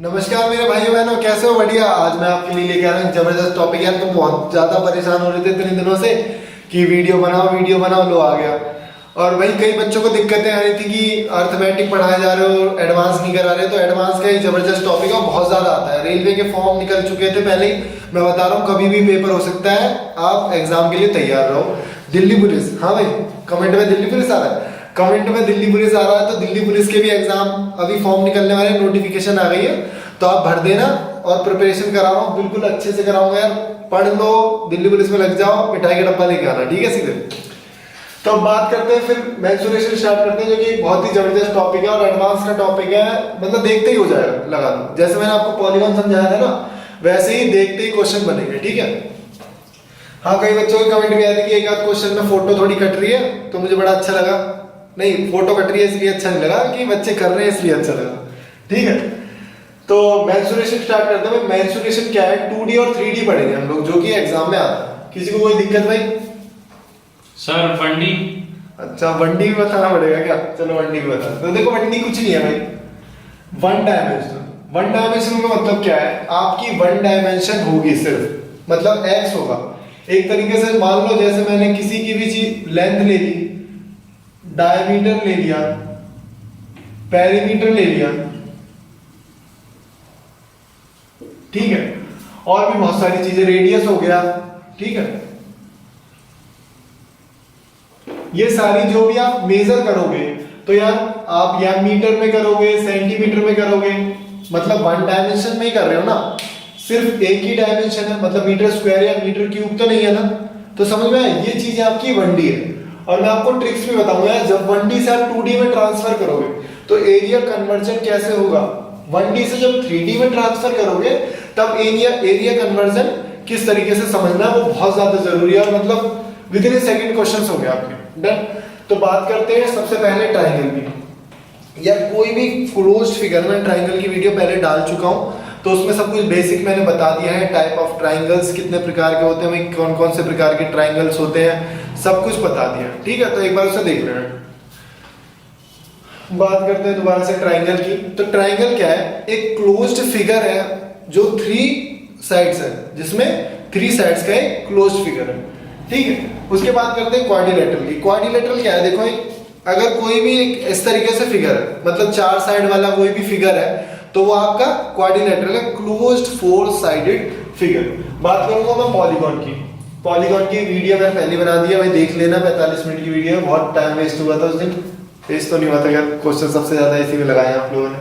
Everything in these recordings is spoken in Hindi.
नमस्कार मेरे भाइयों बहनों, कैसे हो? बढ़िया। आज मैं आपके लिए लेके आ रहा हूँ जबरदस्त टॉपिक। यार तुम बहुत ज्यादा परेशान हो रहे थे इतने दिनों से कि वीडियो बनाओ, लो आ गया। और भाई कई बच्चों को दिक्कतें आ रही थी कि अर्थमेटिक पढ़ाए जा रहे हो, एडवांस नहीं करा रहे। तो एडवांस का एक जबरदस्त टॉपिक है, बहुत ज्यादा आता है। रेलवे के फॉर्म निकल चुके थे पहले ही, मैं बता रहा हूँ कभी भी पेपर हो सकता है, आप एग्जाम के लिए तैयार रहो। दिल्ली पुलिस, हाँ भाई कमेंट में दिल्ली पुलिस आ रहा है, कमेंट में दिल्ली पुलिस आ रहा है। तो दिल्ली पुलिस के भी एग्जाम अभी फॉर्म निकलने वाले, नोटिफिकेशन आ गई है, तो आप भर देना। और प्रिपरेशन करा रहा हूँ, बिल्कुल अच्छे से कराऊंगा यार। पढ़ लो, दिल्ली पुलिस में लग जाओ, मिठाई का डब्बा लेके आना, ठीक है सीधे। तो अब बात करते हैं, फिर मेंसुरेशन स्टार्ट करते हैं, जो कि बहुत ही जबरदस्त टॉपिक है और एडवांस का टॉपिक है। मतलब देखते ही हो जाएगा, लगा दो। जैसे मैंने आपको पॉलीगॉन समझाया था ना, वैसे ही देखते ही क्वेश्चन बनेंगे, ठीक है। हाँ, कई बच्चों के कमेंट भी आए थे कि एक आध क्वेश्चन में फोटो थोड़ी कट रही है, तो मुझे बड़ा अच्छा लगा। नहीं, फोटो कट रही है इसलिए अच्छा नहीं लगा, कि बच्चे कर रहे हैं इसलिए अच्छा लगा, ठीक है। तो मेंसुरेशन स्टार्ट करते हैं। मेंसुरेशन क्या है? 2D और 3D पढ़ेंगे हम लोग, जो कि एग्जाम में आता है। किसी को कोई दिक्कत भाई? Sir 1D। अच्छा, 1D भी बताना पड़ेगा क्या? चलो 1D भी बता। तो देखो 1D कुछ नहीं है भाई, वन डायमेंशन। वन डायमेंशन का मतलब क्या है? आपकी वन डायमेंशन होगी सिर्फ, मतलब एक्स होगा। एक तरीके से मान लो, जैसे मैंने किसी की भी चीज लेंथ ले ली, डायमीटर ले लिया, पेरीमीटर ले लिया, ठीक है, और भी बहुत सारी चीजें, रेडियस हो गया, ठीक है। ये सारी जो भी आप मेजर करोगे, तो यार आप या मीटर में करोगे, सेंटीमीटर में करोगे, मतलब वन डायमेंशन में ही कर रहे हो ना। सिर्फ एक ही डायमेंशन है, मतलब मीटर स्क्वायर या मीटर क्यूब तो नहीं है ना। तो समझ में आया, ये चीज आपकी 1D है। और मैं आपको ट्रिक्स भी बताऊंगा, जब 1D से आप 2D में ट्रांसफर करोगे तो एरिया कन्वर्जन कैसे होगा। 1D से जब 3D में ट्रांसफर करोगे तब एरिया कन्वर्जन किस तरीके से समझना है, वो बहुत ज्यादा जरूरी है। और मतलब विद इन सेकंड क्वेश्चंस हो गए आपके, डन। तो बात करते हैं सबसे पहले ट्राइंगल की। या कोई भी क्लोज्ड फिगर, मैं ट्राइंगल की वीडियो पहले डाल चुका हूं, तो उसमें सब कुछ बेसिक मैंने बता दिया है। टाइप ऑफ ट्राइंगल्स कितने प्रकार के होते हैं, कौन कौन से प्रकार के ट्राइंगल्स होते हैं, सब कुछ बता दिया, ठीक है। तो एक बार उसे देख लेना। बात करते हैं दोबारा से ट्राइंगल की। तो ट्राइंगल क्या है? एक क्लोज्ड फिगर है जो 3 साइड्स है, जिसमें 3 साइड्स का एक क्लोज्ड फिगर है, ठीक है। उसके बाद करते हैं क्वाड्रिलेटरल की। क्वाड्रिलेटरल क्या है? देखो, अगर कोई भी एक इस तरीके से फिगर है, मतलब 4 साइड वाला कोई भी फिगर है, तो वो आपका क्वाड्रिलेटरल है, क्लोज्ड 4 साइडेड फिगर। बात करूंगा मैं पॉलीगॉन की। पॉलीगॉन की वीडियो मैंने पहले बना दिया, भाई देख लेना। 45 मिनट की वीडियो है, बहुत टाइम वेस्ट हुआ था उस दिन। वेस्ट तो नहीं हुआ था यार, क्वेश्चन सबसे ज्यादा इसी में लगाए आप लोगों ने,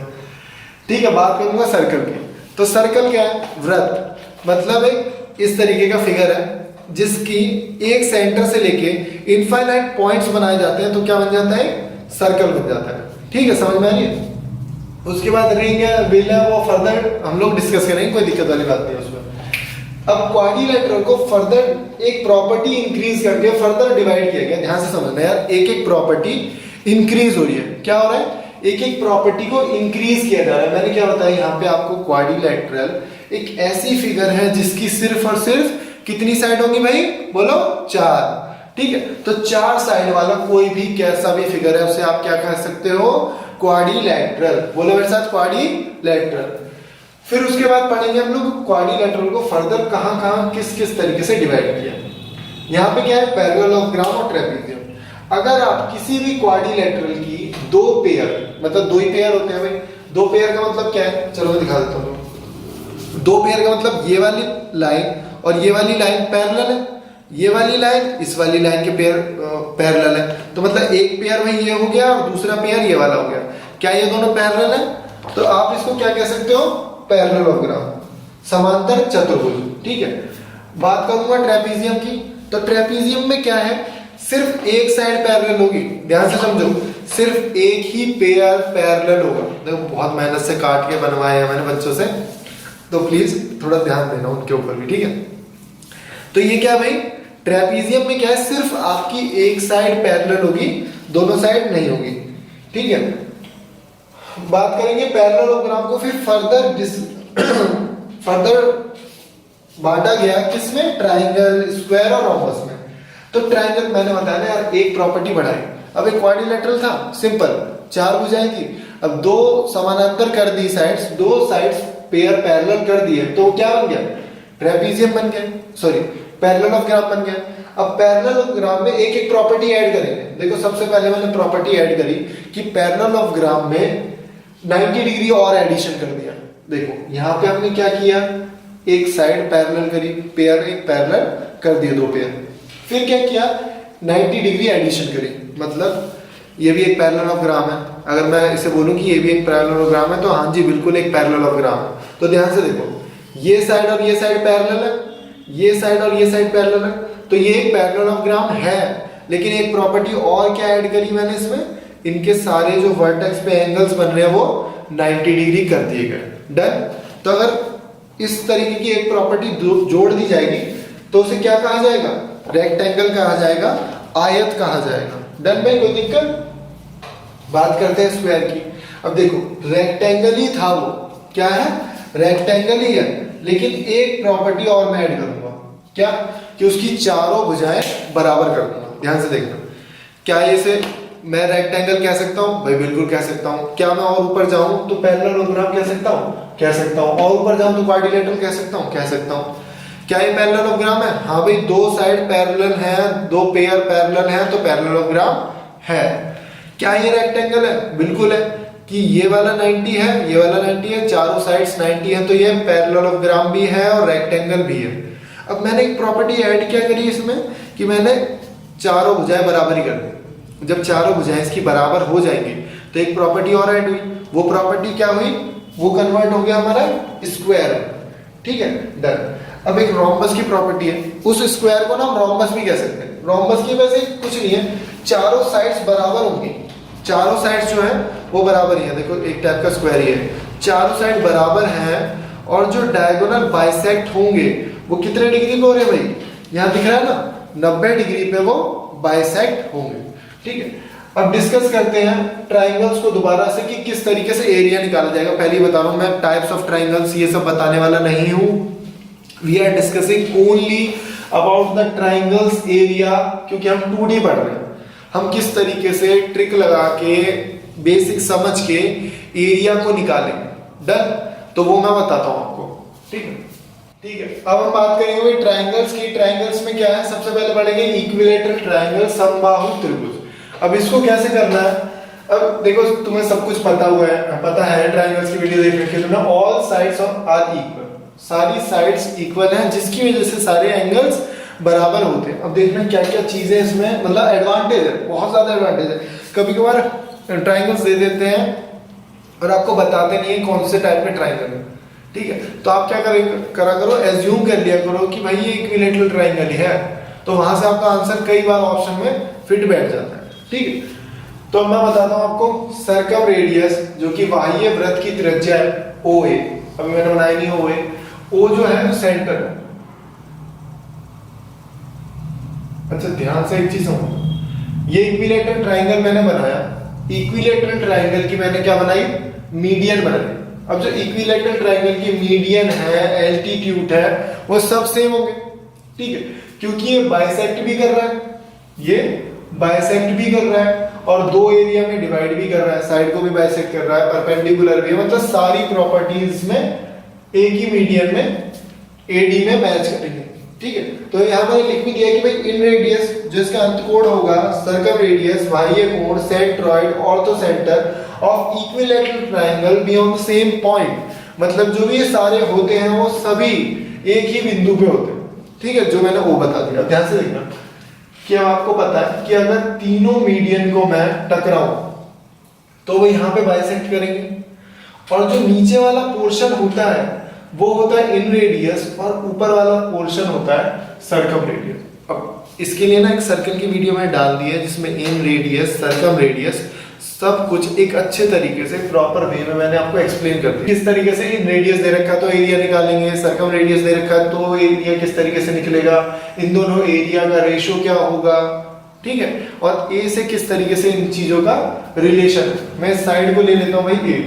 ठीक है। बात करूंगा सर्कल की। तो सर्कल क्या है? वृत्त, मतलब एक इस तरीके का फिगर है जिसकी एक सेंटर से लेके इनफाइनाइट पॉइंट्स बनाए जाते हैं, तो क्या बन जाता है? सर्कल बन जाता है, ठीक है। समझ में आ रही है? उसके बाद रिंग है, व्हील है, वो फर्दर हम लोग डिस्कस करेंगे, कोई दिक्कत वाली बात नहीं है उसमें। अब क्वाड्रिलेटरल को फर्दर एक प्रॉपर्टी इंक्रीज करके फर्दर डिवाइड किया गया। ध्यान से समझना यार, एक एक प्रॉपर्टी इंक्रीज हो रही है। क्या हो रहा है? एक एक प्रॉपर्टी को इंक्रीज किया जा रहा है। मैंने क्या बताया यहाँ पे आपको? क्वाड्रिलेटरल एक ऐसी फिगर है जिसकी सिर्फ और सिर्फ कितनी साइड होगी भाई? बोलो, 4, ठीक है। तो 4 साइड वाला कोई भी कैसा भी फिगर है, उसे आप क्या कह सकते हो? क्वाड्रिलेटरल। बोलो मेरे साथ, क्वाड्रिलेटरल। फिर उसके बाद पढ़ेंगे हम लोग क्वाड्रिलेटरल को फर्दर कहां कहां किस किस तरीके से डिवाइड किया। यहाँ पे क्या है? पैरेललोग्राम और ट्रेपेजियम। अगर आप किसी भी क्वाड्रिलेटरल की 2 पेयर, मतलब 2 ही पेयर होते हैं भाई। 2 पेयर का मतलब क्या है? चलो मैं दिखा देता हूँ। 2 पेयर का मतलब ये वाली लाइन और ये वाली लाइन पैरेलल है, ये वाली लाइन इस वाली लाइन के पेयर पैरेलल है। तो मतलब एक पेयर में ये हो गया और दूसरा पेयर ये वाला हो गया। क्या ये दोनों पैरेलल है? तो आप इसको क्या कह सकते हो? पैरेललोग्राम, समांतर चतुर्भुज, ठीक है। बात करूंगा ट्रेपेजियम की। तो ट्रेपेजियम में क्या है? सिर्फ एक साइड पैरेलल होगी। ध्यान से समझो, सिर्फ एक ही पेयर पैरेलल होगा। देखो, बहुत मेहनत से काट के बनवाए हैं मैंने बच्चों से, तो प्लीज थोड़ा ध्यान देना उनके ऊपर भी, ठीक है। तो ये क्या भाई? ट्रेपेजियम में क्या है? सिर्फ आपकी एक साइड पैरेलल होगी, दोनों साइड नहीं होगी, ठीक है। बात करेंगे पैरेललोग्राम को। फिर फर्दर बांटा गया किसमें? ट्राइंगल, स्क्वायर और रोम्बस में। तो ट्राइंगल मैंने बताया ना यार, एक प्रॉपर्टी बढ़ाई। अब एक क्वाड्रिलेटरल था, सिंपल 4 भुजाएं थी। अब 2 समानांतर कर दी साइड्स, 2 साइड्स पेयर पैरेलल कर दिए तो क्या बन गया, ट्रेपीजियम बन गया, सॉरी पैरेललोग्राम बन गया। अब पैरेललोग्राम में एक एक प्रॉपर्टी ऐड करेंगे। देखो सबसे पहले मैंने प्रॉपर्टी ऐड करी कि पैरेललोग्राम में 90 डिग्री और एडिशन कर दिया। देखो यहाँ पे हमने क्या किया, एक साइड पैरेलल करी, पेयर एक पैरेलल कर दिए, दो पेयर, फिर क्या किया 90 डिग्री एडिशन करी, मतलब ये भी एक पैरेललोग्राम है। अगर मैं इसे बोलूं कि ये भी एक पैरेललोग्राम है तो हाँ जी बिल्कुल एक पैरेललोग्राम है। तो ध्यान से देखो, ये साइड और ये साइड पैरेलल है, ये साइड और ये साइड पैरेलल है, तो ये एक पैरेललोग्राम है। लेकिन एक प्रॉपर्टी और क्या ऐड करी मैंने इसमें, इनके सारे जो वर्टेक्स पे एंगल्स बन रहे हैं वो 90 डिग्री कर दिए गए। डन। तो अगर इस तरीके की एक प्रॉपर्टी जोड़ दी जाएगी तो उसे क्या कहा जाएगा, रेक्टेंगल कहा जाएगा, आयत कहा जाएगा। डन भाई, कोई दिक्कत? बात करते हैं स्क्वायर की। अब देखो रेक्टेंगल ही था वो, क्या है, रेक्टेंगल ही है, लेकिन एक प्रॉपर्टी और मैं ऐड करूंगा, क्या, कि उसकी चारों भुजाएं बराबर कर दूंगा। ध्यान से देखना, क्या इसे मैं रेक्टेंगल कह सकता हूं? भाई बिल्कुल कह सकता हूं। क्या मैं और ऊपर जाऊं तो पैरेललोग्राम कह सकता हूं? कह सकता हूं। और ऊपर जाऊं तो क्वाड्रिलेटरल कह सकता हूं? कह सकता हूं। क्या ये पैरेललोग्राम है? हाँ भाई, दो साइड पैरेलल हैं, दो पेयर पैरेलल हैं तो पैरेललोग्राम है। क्या ये रेक्टेंगल है? बिल्कुल है। कि ये वाला 90 है, ये वाला 90 है, चारों साइड्स 90 है, तो ये पैरेललोग्राम भी है और रेक्टेंगल भी है। अब मैंने एक प्रॉपर्टी ऐड क्या करी इसमें, कि मैंने चारों भुजाएं बराबर ही कर दी। जब चारों भुजाएं इसकी बराबर हो जाएंगी तो एक प्रॉपर्टी और ऐड हुई। वो प्रॉपर्टी क्या हुई, वो कन्वर्ट हो गया हमारा स्क्वायर। ठीक है, डन। अब एक रोम्बस की प्रॉपर्टी है, उस स्क्वायर को ना हम रोम्बस भी कह सकते हैं। रोम्बस की वजह से कुछ नहीं है, चारों साइड्स बराबर होंगी, चारों साइड्स जो है वो बराबर ही है। देखो एक टाइप का स्क्वायर ही है, चारों साइड बराबर हैं और जो डायगोनल बाइसेक्ट होंगे वो कितने डिग्री पे हो रहे हैं भाई, यहाँ दिख रहा है ना, 90 डिग्री पे वो बाइसेक्ट होंगे। ठीक है, अब डिस्कस करते हैं ट्राइंगल्स को दोबारा से कि किस तरीके से एरिया निकाला जाएगा। पहले ही बता रहा हूं मैं, टाइप्स ऑफ ट्राइंगल्स ये सब बताने वाला नहीं हूं। We are discussing only about the triangles area, क्योंकि हम 2D पढ़ रहे हैं। हम किस तरीके से ट्रिक लगा के बेसिक समझ के एरिया को निकालेंगे। डन। तो वो मैं बताता हूं आपको। ठीक है, ठीक है। अब हम बात करेंगे ट्राइंगल्स की। ट्राइंगल्स में क्या है, सबसे पहले पढ़ेंगे इक्विलेटरल ट्राइंगल, समबाहु त्रिभुज। अब इसको कैसे करना है, अब देखो तुम्हें सब कुछ पता है ट्राइंगल्स की वीडियो देख रखी है तुमने। ऑल साइड्स आर इक्वल, सारी साइड्स इक्वल हैं, जिसकी वजह से सारे एंगल्स बराबर होते हैं। अब देखना क्या क्या चीजें इसमें, मतलब एडवांटेज है, बहुत ज्यादा एडवांटेज है। कभी कभार ट्राइंगल्स दे देते हैं और आपको बताते नहीं है कौन से टाइप के ट्राइंगल है। ठीक है, तो आप क्या करा करो, एज्यूम कर लिया करो कि भाई ये इक्विलेटरल ट्राइंगल ही है, तो वहां से आपका आंसर कई बार ऑप्शन में फिट बैठ जाता है। ठीक है, तो मैं बताता हूं आपको सर्कम रेडियस, जो कि बाह्य वृत्त की त्रिज्या है, OA। अभी मैंने बनाया नहीं OA, O जो है सेंटर है। अच्छा ध्यान से एक चीज समझो, ये इक्विलेटरल ट्राइंगल मैंने बनाया, इक्विलेटरल ट्राइंगल की मैंने क्या बनाई, मीडियन बनाई। अब जो इक्विलेटरल ट्राइंगल की मीडियन है, एल्टीट्यूड है, वो सब सेम होंगे। ठीक है, क्योंकि ये बाइसेक्ट भी कर रहा है, ये बाइसेक्ट भी कर रहा है और दो एरिया में डिवाइड भी कर रहा है, साइड को भी बाइसेक्ट कर रहा है, परपेंडिकुलर भी है, मतलब सारी प्रॉपर्टीज में एक ही मीडियन में AD में मैच करेंगे। ठीक है, तो यहाँ पर लिख भी दिया कि भाई इन रेडियस, जो इसका अंतकोण होगा, सर्कम रेडियस, बाह्य कोण, centroid, orthocentre of equilateral triangle be on the same point, मतलब जो भी ये सारे होते हैं वो सभी एक ही बिंदु पे होते हैं। ठीक है, जो मैंने वो बता दिया। ध्यान से देखना कि अब आपको पता है कि अगर तीनों मीडियन को मैं टकराऊं तो वो यहाँ पे बाइसेक्ट करेंगे, और जो नीचे वाला पोर्शन होता है वो होता है इन रेडियस और ऊपर वाला पोर्शन होता है सर्कम रेडियस। अब इसके लिए ना एक सर्कल की वीडियो मैंने डाल दी है, जिसमें इन रेडियस, सर्कम रेडियस, सब कुछ एक अच्छे तरीके से प्रॉपर वे में मैंने आपको एक्सप्लेन कर दिया। किस तरीके से इन रेडियस दे रखा है तो एरिया निकालेंगे, सर्कम रेडियस दे रखा है तो एरिया किस तरीके से निकलेगा, इन दोनों एरिया का रेशियो क्या होगा। ठीक है, और ए से किस तरीके से इन चीजों का रिलेशन है। मैं साइड को ले लेता हूं भाई ए,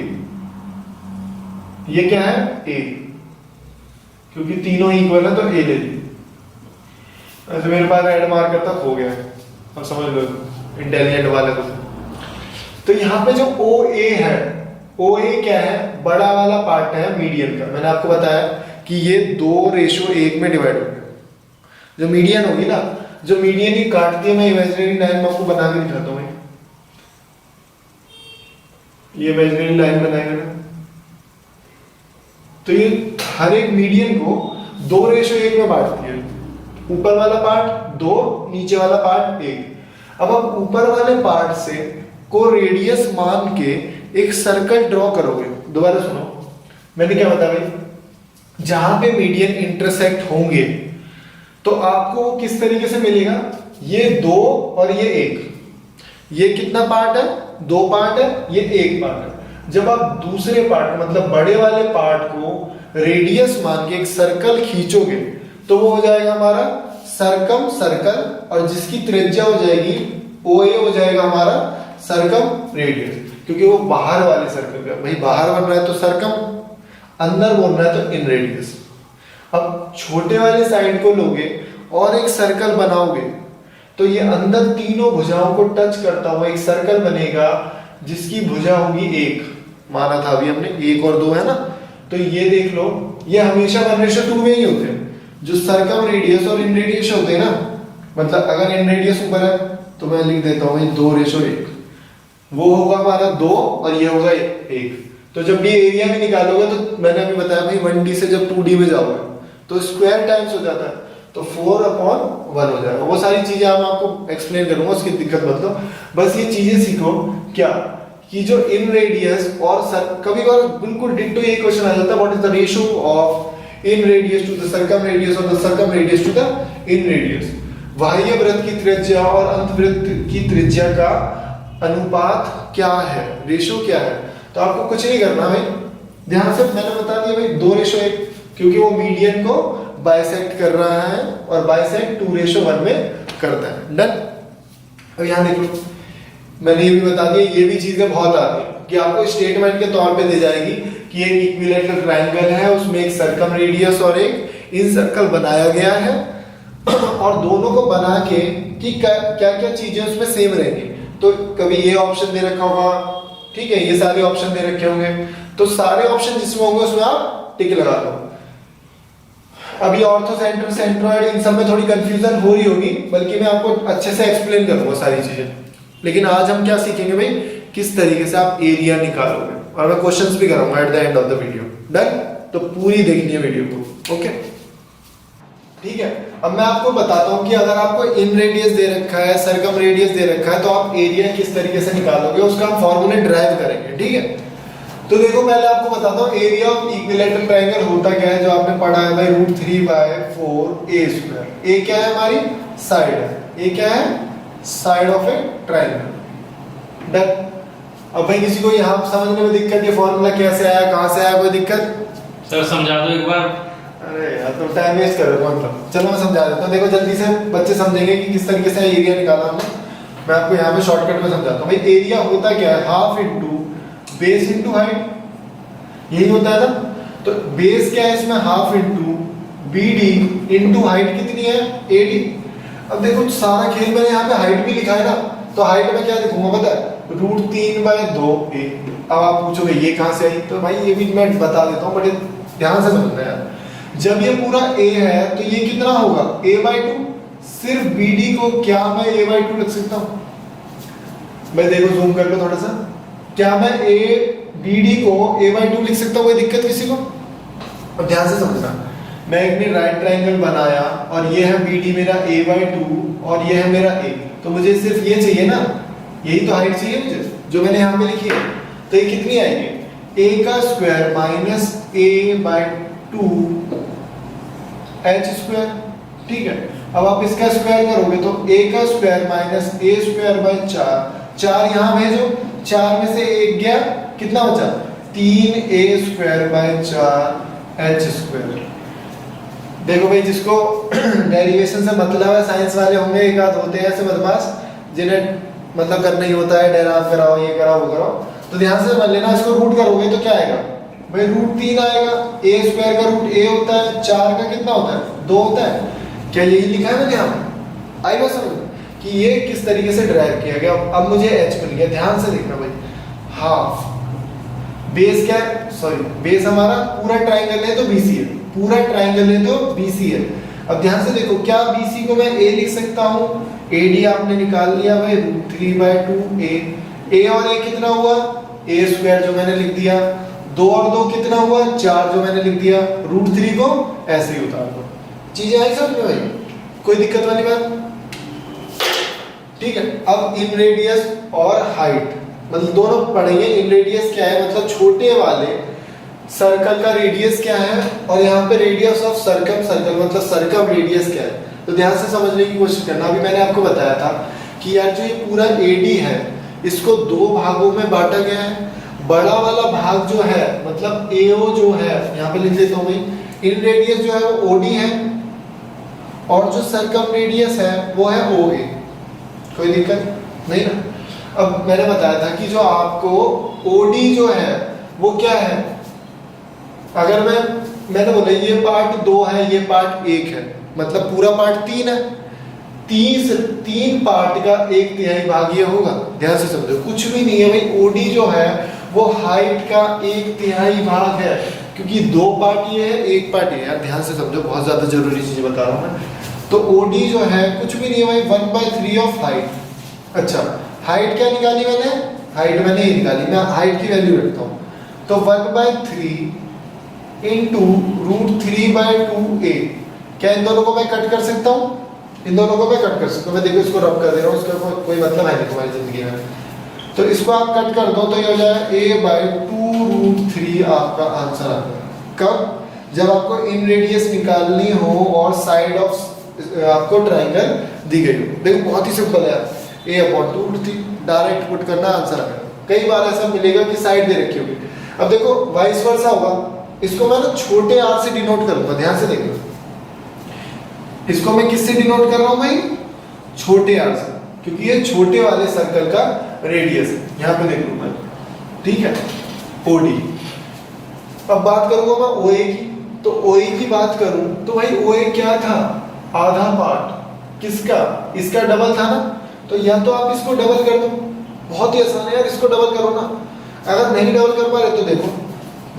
ये क्या है ए, क्योंकि तीनों इक्वल है तो ए ले ली। ऐसे मेरे पास ऐड मार्कर तक हो गया है, अब समझ लो इंटेलिजेंट वाले को। तो यहाँ पे जो OA है, ओ ए क्या है, बड़ा वाला पार्ट है मीडियन का। मैंने आपको बताया कि ये 2:1 में डिवाइड हो गया। जो मीडियन होगी ना, जो मीडियन ही काटती है, मैं इमेजिनरी लाइन में आपको बना के दिखाता हूँ। ये इमेजिनरी लाइन बनाएगा ना, तो ये हर एक मीडियन को 2:1 में बांटती है। ऊपर वाला पार्ट 2, नीचे वाला पार्ट 1। अब आप ऊपर वाले पार्ट से को रेडियस मान के एक सर्कल ड्रॉ करोगे। दोबारा सुनो, मैंने क्या बताया भाई, जहां पे मीडियन इंटरसेक्ट होंगे तो आपको किस तरीके से मिलेगा, ये 2 और ये 1। ये कितना पार्ट है, 2 पार्ट है, ये 1 पार्ट है। जब आप दूसरे पार्ट मतलब बड़े वाले पार्ट को रेडियस मान के एक सर्कल खींचोगे तो वो हो जाएगा हमारा सरकम सर्कल, और जिसकी त्रिज्या हो जाएगी OA हो जाएगा हमारा सरकम रेडियस, क्योंकि वो बाहर वाले सर्कल का, भाई बाहर बन रहा है तो सरकम, अंदर बोल रहा है तो इन रेडियस। अब छोटे वाले साइड को लोगे और एक सर्कल बनाओगे तो ये अंदर तीनों भुजाओं को टच करता हुआ एक सर्कल बनेगा जिसकी भुजा होगी 1। माना था अभी हमने 1 और 2 है ना, तो ये देख लो, ये हमेशा 1:2 में ही होते हैं। जो सर्कम रेडियस और इन रेडियस होते हैं ना, मतलब अगर इन रेडियस ऊपर है तो मैं लिख देता हूँ 2:1, वो होगा हमारा 2 और ये होगा 1। तो जब भी एरिया में निकालोगे तो मैंने अभी बताया भाई 1D से जब 2D में जाओगे तो स्क्वायर टाइम्स हो जाता है, तो 4/1 हो जाएगा। वो सारी चीजें मैं आपको एक्सप्लेन करूंगा, उसकी दिक्कत मत लो, बस ये चीजें सीखो क्या कि जो इन रेडियस और कभी कभार बिल्कुल डिट्टो ये क्वेश्चन आ जाता है, what is the ratio of inradius to the circumradius और the circumradius to the inradius. बाह्य वृत्त की त्रिज्या और अंतवृत्त की त्रिज्या का अनुपात क्या है, रेशियो क्या है। तो आपको कुछ नहीं करना भाई, ध्यान से मैंने बता दिया भाई 2:1, क्योंकि वो मीडियन को बाइसेक्ट कर रहा है और बाइसेक्ट 2:1 में करता है। डन। अब यहाँ देख लो, मैंने ये भी बता दिया, ये भी चीजें बहुत आती है कि आपको स्टेटमेंट के तौर पे दे जाएगी कि एक इक्विलैटरल ट्रायंगल है, उसमें एक सर्कम रेडियस और एक इन सर्कल बनाया गया है और दोनों को बना के कि क्या क्या चीजें उसमें सेम रहेंगी। तो कभी ये ऑप्शन दे रखा होगा, ठीक है, ये सारे ऑप्शन दे रखे होंगे, तो सारे ऑप्शन जिसमें होंगे उसमें आप टिक लगा दो। अभी ऑर्थो सेंटर सेंट्रोइड इन सब में थोड़ी कंफ्यूजन हो रही होगी, बल्कि मैं आपको अच्छे से एक्सप्लेन करूंगा सारी चीजें। लेकिन आज हम क्या सीखेंगे भाई, किस तरीके से आप एरिया निकालोगे, और मैं क्वेश्चंस भी कराऊंगा at the end of the video. Done. तो पूरी देखनी है वीडियो को, ओके ठीक है। अब मैं आपको बताता हूं कि अगर आपको इन रेडियस दे रखा है, सर्कम रेडियस दे रखा है, तो आप एरिया किस तरीके से निकालोगे, उसका हम फॉर्मूले ड्राइव करेंगे, ठीक है। तो देखो पहले आपको बताता हूं एरिया ऑफ इक्विलैटरल ट्रायंगल होता क्या है, जो आपने पढ़ा है भाई √3/4a²। ए क्या है, हमारी साइड है, ए क्या है, side of A triangle. Done. अब भाई किसी को यहां समझने में दिक्कत, ये फॉर्मूला कैसे आया, कहां से आया, कोई दिक्कत? सर समझा दो एक बार। अरे यार तो टाइम वेस्ट कर रहे हो मतलब। चलो मैं समझा देता हूँ, देखो जल्दी से बच्चे समझेंगे कि किस तरीके से एरिया निकाला हमने। मैं आपको यहाँ पे शॉर्टकट में समझाता हूँ। भाई एरिया होता क्या है, half into base into height, यही होता है ना। तो बेस क्या है इसमें, half into BD into height कितनी है, AD। अब देखो सारा खेल मैंने यहाँ पे हाइट भी लिखा है ना, तो हाइट में क्या लिखूंगा पता है, √3/2a। अब आप पूछोगे ये कहाँ से आई, तो भाई ये भी मैं बता देता हूँ, बड़े ध्यान से समझना यार। जब ये पूरा a है तो ये कितना होगा, a/2। सिर्फ BD को क्या मैं a/2 लिख सकता हूँ, मैं देखो जूम कर लो थोड़ा सा, क्या मैं BD को a/2 लिख सकता हूँ, कोई दिक्कत किसी को? अब ध्यान से समझना, मैं एक राइट ट्रायंगल बनाया और ये है BD मेरा a/2 और ये है मेरा a, तो मुझे सिर्फ ये चाहिए ना, यही तो हाइट चाहिए मुझे जो मैंने यहाँ पे लिखी है। तो ये कितनी आएगी, a² - a/2 h², ठीक है। अब आप इसका स्क्वायर करोगे तो a² - a²/4, 4 यहाँ भेजो, 4 में से 1 गया, कितना बचा, 3a²/4 h²। देखो भाई जिसको डेरिवेशन से मतलब है, साइंस वाले होंगे एक आध होते हैं ऐसे बदमाश जिन्हें मतलब करना ही होता है, डेराव कराओ, ये कराओ, वो कराओ। तो ध्यान से समझ लेना, इसको रूट करोगे तो क्या आएगा भाई, √3 आएगा। a² का रूट a होता है, 4 का कितना होता है, 2 होता है। क्या यही लिखा है मैंने यहाँ, आई बात समझ कि ये किस तरीके से ड्राइव किया गया। अब मुझे h मिल गया, ध्यान से देखना भाई, हाफ बेस क्या है, सॉरी बेस हमारा पूरा ट्राइंगल है तो BC है, पूरा ट्राइंगल है तो BC है। अब ध्यान से देखो, क्या BC को मैं A लिख सकता हूँ, AD आपने निकाल लिया भाई, √3/2 A और A कितना हुआ, A² जो मैंने लिख दिया, 2 और 2 कितना हुआ, 4 जो मैंने लिख दिया, √3 को ऐसे ही उतार दो। चीजें आई समझ में भाई, कोई दिक्कत वाली बात? ठीक है। अब इन रेडियस और हाइट मतलब दोनों पढ़ेंगे। इन रेडियस क्या है, मतलब छोटे वाले सर्कल का रेडियस क्या है, और यहाँ पे रेडियस ऑफ सर्कम सर्कल मतलब सर्कम रेडियस क्या है। तो ध्यान से समझने की कोशिश करना। अभी मैंने आपको बताया था कि यार जो ये पूरा AD है इसको 2 भागों में बांटा गया है। बड़ा वाला भाग जो है मतलब AO जो है, यहाँ पे लिख देता हूँ भाई, इन रेडियस जो है वो OD है, और जो सर्कम रेडियस है वो है OA। कोई दिक्कत नहीं ना? अब मैंने बताया था कि जो आपको OD जो है वो क्या है, अगर मैंने बोला ये पार्ट 2 है, ये पार्ट 1 है, मतलब पूरा पार्ट 3 है, 3 पार्ट का 1/3 भाग ये होगा। ध्यान से समझो, कुछ भी नहीं है भाई। OD जो है वो हाइट का 1/3 भाग है, क्योंकि 2 पार्ट ये है, 1 पार्ट ये है। यार ध्यान से समझो, बहुत ज्यादा जरूरी चीजें बता रहा हूँ मैं। तो OD जो है कुछ भी नहीं है भाई, 1/3 ऑफ हाइट। अच्छा, हाइट क्या निकाली मैंने, हाइट मैंने ये निकाली, मैं हाइट की वैल्यू रखता हूँ। तो 1/3 इंटू √3/2A। क्या इन दोनों को मैं कट कर सकता हूँ, इन दोनों को मैं कट कर सकता हूँ। मैं देखो इसको रब कर दे रहा हूँ, इसका कोई मतलब है नहीं तुम्हारी जिंदगी में। तो इसको आप कट कर दो तो ये हो जाएगा A/2√3 आपका आंसर आ गया। कब, जब आपको इन रेडियस निकालनी हो और साइड ऑफ आपको ट्राइंगल दी गई हो। देखो बहुत ही सिंपल है, A/2√3 डायरेक्ट पुट करना, आंसर आ गया। कई बार ऐसा मिलेगा कि साइड दे रखी होगी। अब देखो वाइस वर्सा होगा, इसको मैं ना छोटे r से डिनोट करूंगा। ध्यान से देखो, इसको मैं किससे डिनोट कर रहा हूं भाई, छोटे r से, क्योंकि ये छोटे वाले सर्कल का रेडियस है। यहां पे देख लूंगा, ठीक है, OD। अब बात करूंगा मैं OA की, तो OA की बात करूं तो भाई OA क्या था, आधा पार्ट किसका, इसका डबल था ना। तो या तो आप इसको डबल कर दो, बहुत ही आसान है यार, इसको डबल करो ना। अगर नहीं डबल कर पा रहे तो देखो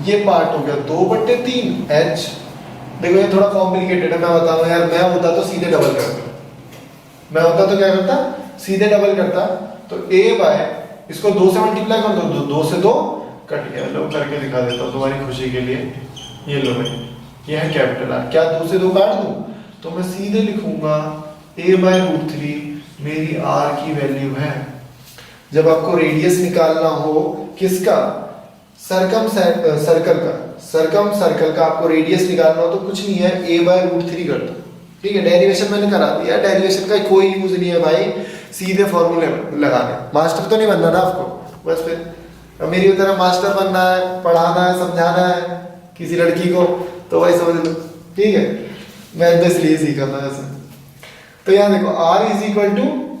ये पार्ट हो गया 2/3 H। देखो ये थोड़ा कॉम्प्लिकेटेड है, मैं बताऊं यार, मैं होता तो सीधे डबल करता, मैं होता तो क्या करता, सीधे डबल करता। तो A/ इसको 2 से मल्टीप्लाई कर दो, 2 से 2 कट गया। लो करके दिखा देता हूँ तुम्हारी खुशी के लिए। ये लो भाई, ये है कैपिटल R। क्या 2 से 2 काट दूं, तो मैं सीधे लिखूंगा A/√3 मेरी R की वैल्यू है। जब आपको रेडियस निकालना हो किसका, सर्कम सर्कल का आपको रेडियस निकालना हो तो कुछ नहीं है, A/√3 कर दो। ठीक है, डेरिवेशन मैंने करा दिया। डेरिवेशन का कोई यूज नहीं है भाई, सीधे फॉर्मूले लगाने। मास्टर तो नहीं बनना ना आपको, बस फिर मेरी तरह मास्टर बनना है, पढ़ाना है, समझाना है किसी लड़की को, तो भाई समझ लो। ठीक है, मैं इसलिए सीखा था ऐसे। तो यहाँ देखो R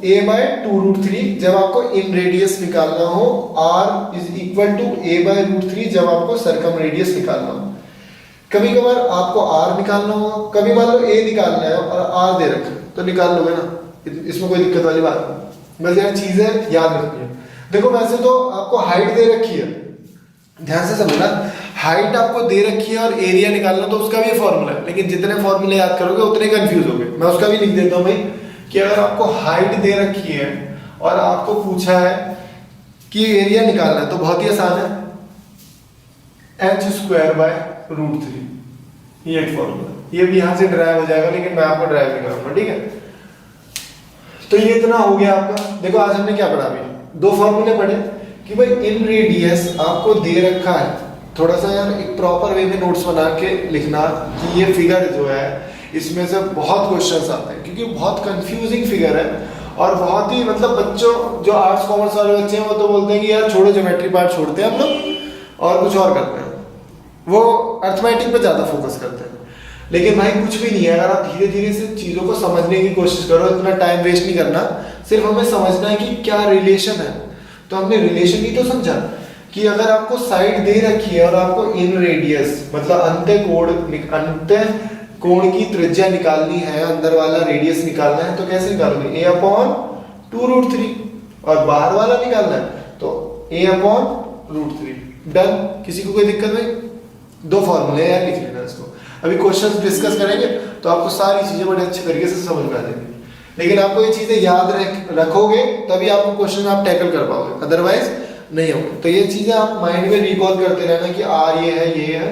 = A/2√3 जब आपको इन रेडियस निकालना हो, R = A/√3 जब आपको सर्कम रेडियस निकालना हो। कभी कभार आपको R निकालना हो, कभी मान लो A निकालना है और R दे रखा तो निकाल लोगे ना, इसमें कोई दिक्कत वाली बात नहीं। बस यार चीजें याद रखनी है। देखो वैसे तो आपको हाइट दे रखी है, ध्यान से समझना, हाइट आपको दे रखी है और एरिया निकालना तो उसका भी फॉर्मूला है, लेकिन जितने फॉर्मूले याद करोगे उतने कंफ्यूज होगे। मैं उसका भी लिख देता हूँ भाई, कि अगर आपको हाइट दे रखी है और आपको पूछा है कि एरिया निकालना है तो बहुत ही आसान है, h²/√3। ये एक फॉर्मूला, ये भी यहां से ड्राइव हो जाएगा, लेकिन मैं आपको ड्राइव नहीं करूंगा। ठीक है, तो ये इतना हो गया आपका। देखो आज हमने क्या पढ़ा, अभी 2 फॉर्मूले पढ़े कि भाई इन रेडियस आपको दे रखा है। थोड़ा सा यार एक प्रॉपर वे में नोट्स बना के लिखना कि ये फिगर जो है इसमें से बहुत क्वेश्चंस आते हैं, क्योंकि बहुत कंफ्यूजिंग फिगर है और बहुत ही मतलब बच्चों जो आर्ट्स कॉमर्स वाले बच्चे हैं वो तो बोलते हैं कि यार छोड़ो, ज्योमेट्री पार्ट छोड़ते हैं हम लोग और कुछ और करते हैं, वो अर्थमेटिक पे ज्यादा फोकस करते हैं। लेकिन भाई कुछ भी नहीं है, अगर आप धीरे धीरे से चीजों को समझने की कोशिश करो, इतना टाइम वेस्ट नहीं करना, सिर्फ हमें समझना है कि क्या रिलेशन है। तो हमने रिलेशन ही तो समझा कि अगर आपको साइड दे रखी है और आपको इन रेडियस मतलब अंत्य कोण की त्रिज्या निकालनी है, अंदर वाला रेडियस निकालना है, तो कैसे निकालोगे, A/2√3, और बाहर वाला निकालना है तो A/√3 √3। डन। किसी को कोई दिक्कत भाई? दो फॉर्मूले यार, लिख लेना इसको। अभी क्वेश्चंस डिस्कस करेंगे तो आपको सारी चीजें बड़े अच्छे तरीके से समझ में आ जाएंगी, लेकिन आपको ये चीजें याद रखोगे तभी आपको क्वेश्चन आप टैकल कर पाओगे, अदरवाइज नहीं होगा। तो ये चीजें आप माइंड में रिकॉल करते रहना कि ये है,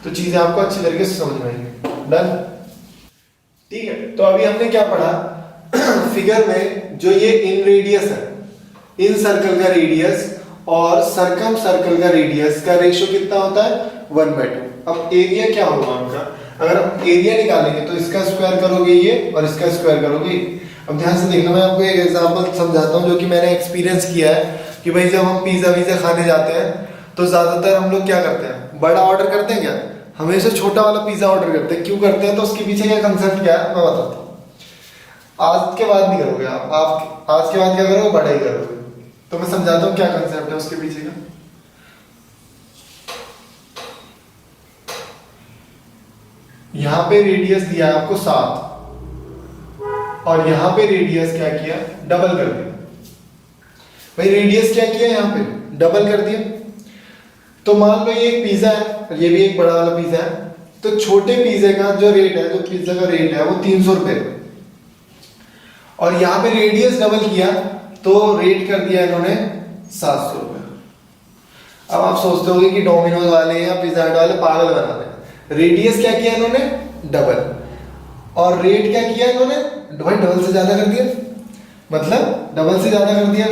तो चीजें आपको अच्छी तरीके से समझ में आएंगी। डन। ठीक है, तो अभी हमने क्या पढ़ा फिगर में, जो ये इन रेडियस है, इन सर्कल का रेडियस और सरकम सर्कल का रेडियस का रेशियो कितना होता है? 1/2। अब एरिया क्या होगा उनका? अगर आप एरिया निकालेंगे तो इसका स्क्वायर करोगे ये और इसका स्क्वायर करोगे ये। अब ध्यान से देखना, मैं आपको एक एग्जांपल समझाता हूँ जो कि मैंने एक्सपीरियंस किया है कि भाई जब हम पिज्जा विज़ा खाने जाते हैं तो ज्यादातर हम लोग क्या करते हैं, बड़ा ऑर्डर करते हैं क्या? हमेशा छोटा वाला पिज्जा ऑर्डर करते हैं। क्यों करते हैं? तो उसके पीछे क्या कंसेप्ट क्या है मैं बताता हूँ। आज के बाद नहीं करोगे आप आज के बाद क्या करोगे? बड़ा ही करोगे। तो मैं समझाता हूँ क्या कंसेप्ट है उसके पीछे का। यहां पे रेडियस दिया है आपको 7 और यहां पे रेडियस क्या किया? डबल कर दिया। भाई रेडियस क्या किया? यहां पे डबल कर दिया। तो मान लो ये एक पिज्जा है और ये भी एक बड़ा वाला पिज्जा है, तो छोटे पिज्जे का जो रेट है, जो पिज्जा का रेट है वो 300 रुपए, और यहां पे रेडियस डबल किया तो रेट कर दिया इन्होंने 700 रुपए। अब आप सोचते होंगे कि डोमिनोज वाले या पिज्जा हट वाले पागल बना रहे हैं। रेडियस क्या किया इन्होंने? डबल, और रेट क्या किया इन्होंने? डबल से ज्यादा कर दिया, मतलब डबल से ज्यादा कर दिया।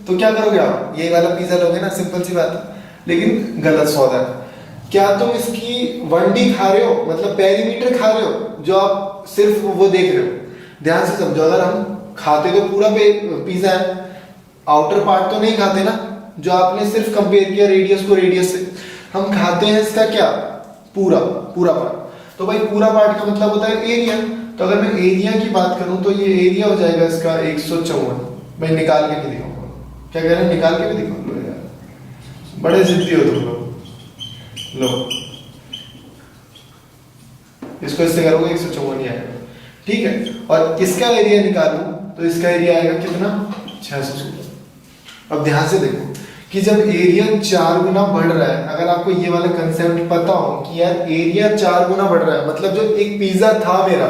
तो क्या करोगे आप? ये वाला पिज्जा लोगे ना, सिंपल सी बात है, लेकिन गलत सौदा है। क्या तुम इसकी 1D खा रहे हो, मतलब पेरीमीटर खा रहे हो, जो आप सिर्फ वो देख रहे हो? ध्यान से समझो, अगर हम खाते तो पूरा पिज्जा है, आउटर पार्ट तो नहीं खाते ना, जो आपने सिर्फ कंपेयर किया रेडियस को रेडियस से। हम खाते हैं इसका क्या? पूरा पार्ट। तो भाई पूरा पार्ट का मतलब होता है एरिया। तो अगर मैं एरिया की बात करूं तो ये एरिया हो जाएगा इसका 154। मैं निकाल के भी दिखाऊंगा। क्या कह रहे हैं? निकाल के भी दिखाऊंगा यार, बड़े जिद्दी हो तुम लोग। लो, इसको इससे करोगे 154 ही आएगा। ठीक है, और इसका एरिया निकालूं तो इसका एरिया आएगा कितना? 616। अब ध्यान से देखो कि जब एरिया 4 गुना बढ़ रहा है, अगर आपको ये वाला कंसेप्ट पता हो कि यार एरिया 4 गुना बढ़ रहा है, मतलब जो एक पिज्जा था मेरा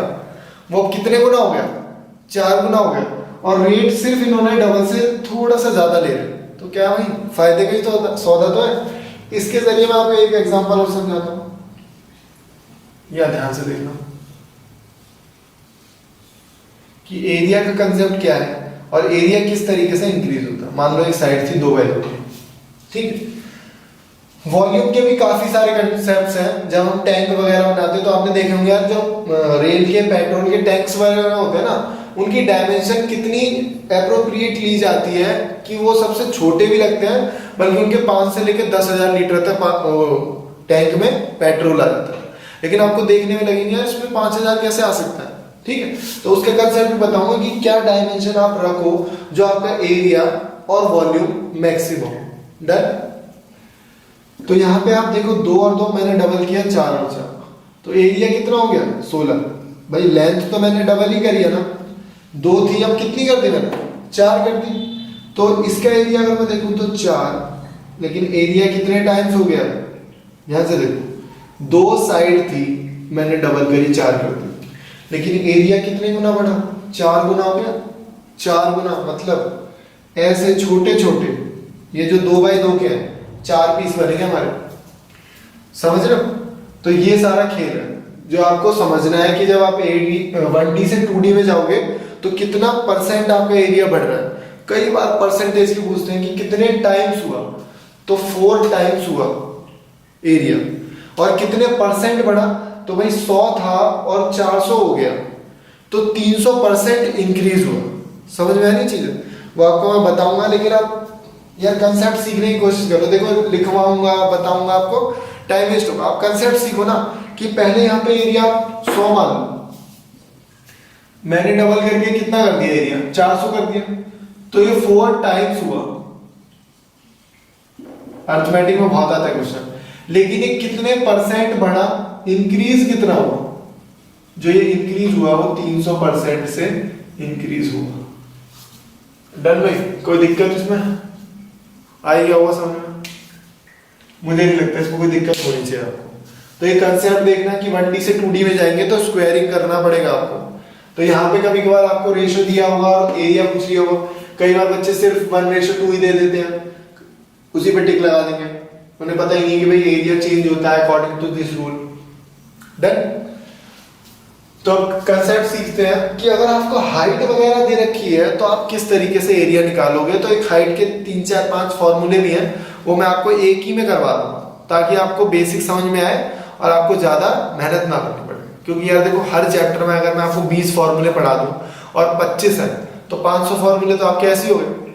वो कितने गुना हो गया? 4 गुना हो गया, और रेट सिर्फ इन्होंने डबल से थोड़ा सा ज्यादा ले रहे, तो क्या भाई फायदे का ही तो सौदा तो है। इसके जरिए मैं आपको एक एग्जांपल और समझाता हूं, या ध्यान से देखना कि एरिया का कंसेप्ट क्या है और एरिया किस तरीके से इंक्रीज होता है। मान लो एक साइड थी 2 बाई 2 की, ठीक है। वॉल्यूम के भी काफी सारे कंसेप्ट्स हैं। जब हम टैंक वगैरह बनाते हैं तो आपने देखे होंगे यार, जो रेल के पेट्रोल के टैंक्स वगैरह होते हैं ना, उनकी डायमेंशन कितनी एप्रोप्रिएट ली जाती है कि वो सबसे छोटे भी लगते हैं, बल्कि उनके 5 से लेकर 10,000 लीटर तक टैंक में पेट्रोल आ जाता है। लेकिन आपको देखने में लगेंगे यार इसमें 5,000 कैसे आ सकता है, ठीक है। तो उसके कंसेप्ट में बताऊंगा कि क्या डायमेंशन आप रखो जो आपका एरिया और वॉल्यूम मैक्सिमम। डन। तो यहाँ पे आप देखो 2 और 2 मैंने डबल किया, 4 और 4, तो एरिया कितना हो गया? 16। भाई लेंथ तो मैंने डबल ही करी है ना, 2 थी, अब कितनी कर दी मैंने? 4 कर दी। तो इसका एरिया अगर मैं देखूं तो 4, लेकिन एरिया कितने टाइम्स हो गया? ध्यान से देखो, 2 साइड थी मैंने डबल करी, 4 कर दी, लेकिन एरिया कितने गुना बढ़ा? 4 गुना हो गया। 4 गुना मतलब ऐसे छोटे छोटे, ये जो 2 बाई 2 के हैं, 4 पीस बनेंगे हमारे, समझ रहे हो? तो ये सारा खेल है जो आपको समझना है कि जब आप 1D से 2D में जाओगे तो कितना परसेंट आपका एरिया बढ़ रहा है। कई बार परसेंटेज की पूछते हैं कि कितने टाइम्स हुआ, तो 4 टाइम्स हुआ एरिया। और कितने परसेंट बढ़ा? तो भाई 100 था और 400 हो गया, तो 300% इंक्रीज हुआ। समझ में आ रही चीजें? वो आपको मैं बताऊंगा, लेकिन आप यार कंसेप्ट सीखने की कोशिश करो। देखो लिखवाऊंगा, बताऊंगा, आपको टाइम वेस्ट होगा। आप कंसेप्ट सीखो ना कि पहले यहाँ पे एरिया 100 मान लो, मैंने डबल करके कितना कर दिया एरिया? 400 कर दिया, तो ये 4 टाइम्स हुआ। अर्थमेटिक में बहुत आता है क्वेश्चन, लेकिन ये कितने परसेंट बढ़ा? इंक्रीज कितना हुआ? जो ये इंक्रीज हुआ वो 300% से इंक्रीज हुआ। डन भाई, कोई दिक्कत इसमें आई गया होगा समझ में? मुझे नहीं लगता इसको कोई दिक्कत होनी चाहिए आपको। तो ये कंसेप्ट देखना कि 1D से 2D में जाएंगे तो स्क्वायरिंग करना पड़ेगा आपको। तो यहाँ पे कभी कभार आपको रेशियो दिया होगा और एरिया पूछ लिया होगा, कई बार बच्चे सिर्फ 1:2 ही दे देते हैं, उसी पे टिक लगा देंगे, उन्हें पता ही नहीं कि भाई एरिया चेंज होता है according to this rule. Done. तो कंसेप्ट सीखते हैं कि अगर आपको हाइट वगैरह दे रखी है तो आप किस तरीके से एरिया निकालोगे। तो एक हाइट के 3 4 5 फॉर्मूले भी हैं, वो मैं आपको एक ही में करवा दूंगा ताकि आपको बेसिक समझ में आए और आपको ज्यादा मेहनत ना करनी पड़े। क्योंकि यार देखो, हर चैप्टर में अगर मैं आपको 20 फॉर्मूले पढ़ा दूं और 25 है तो 500 फॉर्मूले तो आपके ऐसे ही हो गए।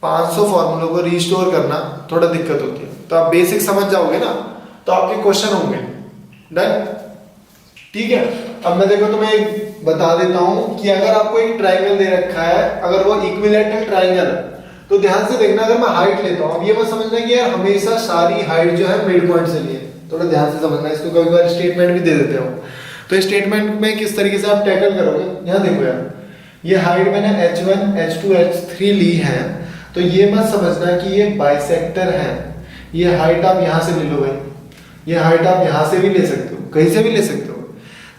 500 फॉर्मूलों को रिस्टोर करना थोड़ा दिक्कत होती है, तो आप बेसिक समझ जाओगे ना तो आपके क्वेश्चन होंगे। डन। ठीक है। अब मैं देखो तुम्हें एक बता देता हूं कि अगर आपको एक ट्राइंगल दे रखा है, अगर वो इक्विलैटरल ट्राइंगल है तो ध्यान से देखना, अगर मैं हाइट लेता हूं, अब ये मत समझना कि यार हमेशा सारी हाइट जो है मिड पॉइंट से लिए, थोड़ा ध्यान से समझना। इसको कभी बार स्टेटमेंट भी दे देते हो, तो स्टेटमेंट में किस तरीके से आप टैकल करोगे। यहाँ देखो यार, ये हाइट मैंने h1 h2 h3 ली है, तो ये मत समझना कि ये बाइसेक्टर है। ये हाइट आप यहाँ से ले लो भाई, ये हाइट आप यहाँ से भी ले सकते हो, कहीं से भी ले सकते हो।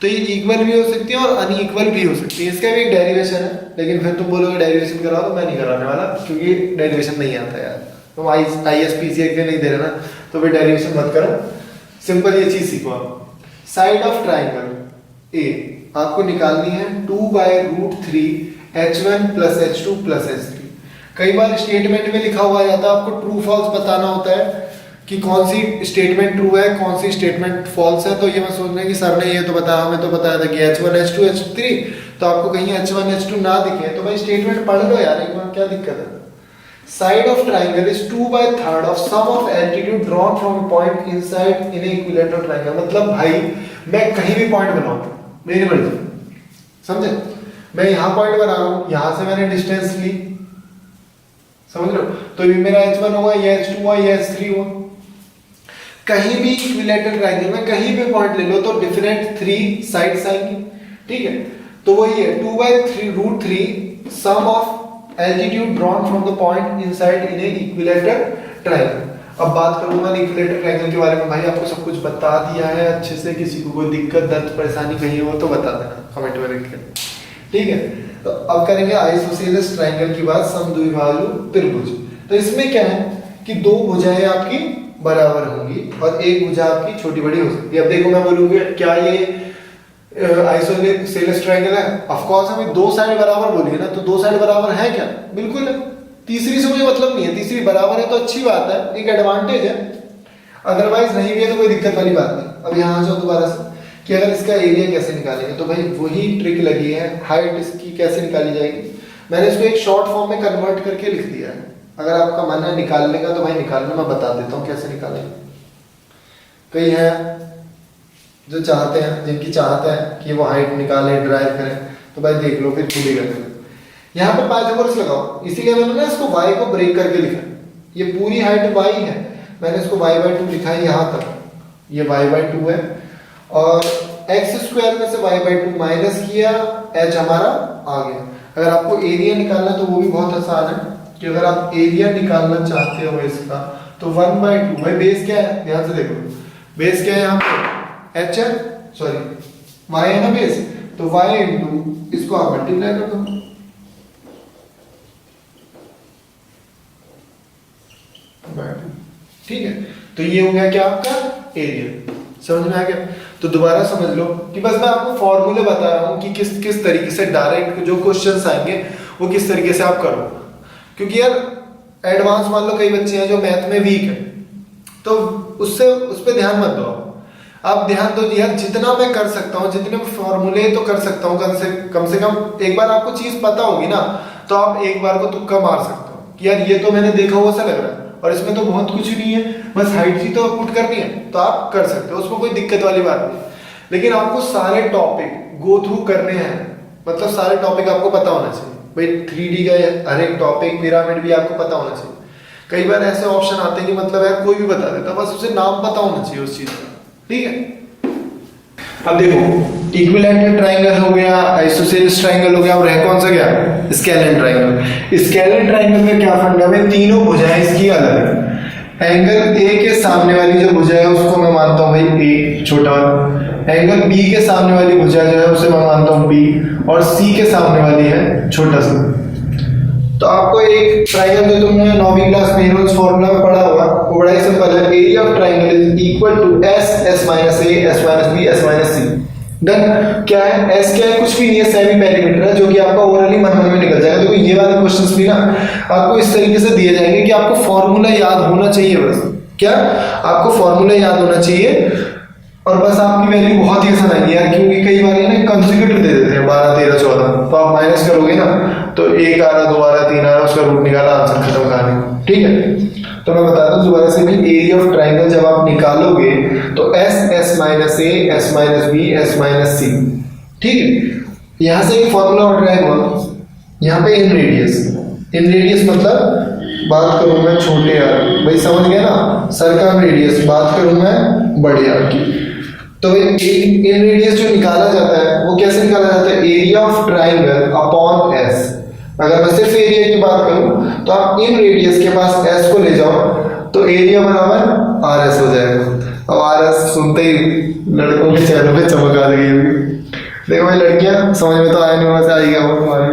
तो ये इक्वल भी हो सकती है और अनइक्वल भी हो सकती है। इसका भी एक डेरिवेशन है, लेकिन फिर तुम बोलोगे डेरिवेशन कराओ, तो मैं नहीं कराने वाला क्योंकि डेरिवेशन नहीं आता यार। तुम ISPCA के नहीं दे रहे ना, तो फिर डेरिवेशन मत करो। सिंपल ये चीज सीखो आप। साइड ऑफ ट्राइंगल ए आपको निकालनी है 2/√3 h1 + h2 + h3। कई बार स्टेटमेंट में लिखा हुआ जाता है, आपको ट्रू फॉल्स बताना होता है कि कौन सी स्टेटमेंट ट्रू है, कौन सी स्टेटमेंट फॉल्स है। तो ये मैं सोच रहा कि सर ने ये तो बताया, हमें तो बताया था कि h1 h2 h3, तो आपको कहीं h1 h2 ना दिखे तो भाई स्टेटमेंट पढ़ लो यार एक बार, क्या दिक्कत है। Side of triangle is 2/3 of sum of altitude drawn from point inside in equilateral triangle. मतलब भाई मैं कहीं भी पॉइंट बनाऊं, मेरी मर्जी, समझे। मैं यहाँ पॉइंट बना रहा हूँ, यहाँ से मैंने डिस्टेंस ली, समझ लो, तो ये मेरा h1 हुआ, ये h2 हुआ, ये h3 हुआ। कहीं भी इक्विलैटरल ट्रायंगल में कहीं भी पॉइंट ले लो तो डिफरेंट 3 साइड्स आएंगी। ठीक है, तो वही है 2/√3 sum of altitude drawn from the point inside in a equilateral triangle. अब बात करूंगा इक्विलैटरल ट्रायंगल के बारे में। भाई आपको सब कुछ बता दिया है अच्छे से, किसी को कोई दिक्कत दर्द परेशानी कहीं हो तो बता देना कमेंट में लिख के। ठीक है, तो अब करेंगे आइसोसेलेस ट्रायंगल की बात, समद्विबाहु त्रिभुज। तो इसमें क्या है कि दो भुजाएं आपकी बराबर होंगी और एक भुजा आपकी छोटी बड़ी हो सकती है। अब देखो मैं बोलूंगा क्या ये आइसोसेलेस ट्रायंगल है, ऑफ कोर्स हमें दो साइड बराबर बोली है ना, तो दो साइड बराबर है क्या, बिल्कुल है। तीसरी से मुझे मतलब नहीं है, तीसरी बराबर है तो अच्छी बात है, एक एडवांटेज है, अदरवाइज नहीं भी है तो कोई दिक्कत वाली बात नहीं। अब यहाँ जाओ दोबारा से कि अगर इसका एरिया कैसे निकालेंगे, तो भाई वही ट्रिक लगी है, हाइट इसकी कैसे निकाली जाएगी। मैंने इसको एक शॉर्ट फॉर्म में कन्वर्ट करके लिख दिया है, अगर आपका मन है निकालने का तो भाई निकालना, मैं बता देता हूँ कैसे निकालेंगे। कई हैं जो चाहते हैं, जिनकी चाहत है कि वो हाइट निकाले ड्राइव करें, तो भाई देख लो फिर खुली कर। यहाँ पे पाइथागोरस लगाओ, इसीलिए मैंने ना इसको y को ब्रेक करके लिखा। ये पूरी हाइट y है, मैंने इसको y/2 लिखा है यहाँ तक, ये y/2 है और x² में से y/2 माइनस किया, h हमारा आ गया। अगर आपको एरिया निकालना तो वो भी बहुत आसान है कि अगर आप एरिया निकालना चाहते हो इसका तो 1/2 भाई बेस क्या है, ध्यान से देखो बेस क्या है यहाँ पे h है, सॉरी y है ना बेस, तो y इंटू इसको आप मल्टीप्लाई कर दो। ठीक है, तो ये हो गया क्या आपका एरिया, समझ में आ गया। तो दोबारा समझ लो कि बस मैं आपको फॉर्मूले बता रहा हूं कि किस किस तरीके से डायरेक्ट जो क्वेश्चंस आएंगे वो किस तरीके से आप करो। क्योंकि यार एडवांस मान लो कई बच्चे हैं जो मैथ में वीक है, तो उससे उस पर ध्यान मत दो। आप ध्यान दो यार जितना मैं कर सकता हूँ, जितने फॉर्मूले तो कर सकता हूँ, कम से कम एक बार आपको चीज पता होगी ना तो आप एक बार को तुक्का मार सकते हो कि यार ये तो मैंने देखा हुआ सा लग रहा है और इसमें तो बहुत कुछ नहीं है, बस हाइट ही तो पुट करनी है, तो आप कर सकते हो, उसमें कोई दिक्कत वाली बात नहीं। लेकिन आपको सारे टॉपिक गो थ्रू करने हैं, मतलब सारे टॉपिक आपको पता होना चाहिए। भाई 3D का हर एक टॉपिक, पिरामिड भी आपको पता होना चाहिए। कई बार ऐसे ऑप्शन आते हैं कि मतलब यार कोई भी बता देता, बस उसे नाम पता होना चाहिए उस चीज का। ठीक है, अब देखो इक्विलैटरल ट्रायंगल हो गया, आइसोसेलेस ट्रायंगल हो गया, और है कौन सा गया, स्केलेन ट्रायंगल। स्केलेन ट्रायंगल में क्या फंडा है, तीनों भुजाएं इसकी अलग है। एंगल ए के सामने वाली जो भुजा है उसको मैं मानता हूँ भाई ए छोटा वाला, एंगल बी के सामने वाली भुजा जो है उसे मैं मानता हूँ बी, और सी के सामने वाली है छोटा सा। तो आपको एक ट्राइंगल जो तुमने 9वीं क्लास में हेरोल्ड्स फॉर्मूला में पढ़ा होगा वो बड़ा ही सिंपल है, area of triangle is equal to S, S minus A, S minus B, S minus C. Done. क्या है एस, क्या है, कुछ भी नहीं है, सेमी पेरीमीटर है, जो कि आपका ओवरऑली मन में निकल जाएगा। देखो ये वाले क्वेश्चंस भी ना आपको इस तरीके से दिए जाएंगे कि आपको फॉर्मूला याद होना चाहिए, बस क्या आपको फॉर्मूला याद होना चाहिए, और बस आपकी वैल्यू बहुत ही आसान आएगी यार, क्योंकि कई बार ये ना कंसेक्यूटिव दे देते हैं 12 13 14, तो आप माइनस करोगे ना तो 1 आ रहा, 2 आ रहा, 3 आ रहा, उसका रूट निकाला, आंसर खत्म कहानी। ठीक है, तो मैं बता दूं दोबारा से भी, एरिया ऑफ ट्राइंगल जब आप निकालोगे तो S, S minus A, S minus B, S minus C. ठीक है, यहां से एक फॉर्मूला और ड्राइव हुआ, यहाँ पे इन रेडियस, इन रेडियस मतलब बात करूं मैं छोटे आर, भाई समझ गए ना, सर्कम रेडियस बात करूं मैं बड़े आर की। तो इन रेडियस जो निकाला जाता है वो कैसे निकाला जाता है, area of triangle upon S. अगर मैं सिर्फ एरिया की बात करूं तो आप इन रेडियस के पास एस को ले जाओ तो एरिया बराबर आर एस हो जाएगा। अब आर एस सुनते ही लड़कों के चेहरों पे चमक आ गई होगी। देखो भाई लड़कियां समझ में तो आया नहीं, वहां से आएगा वो तुम्हारे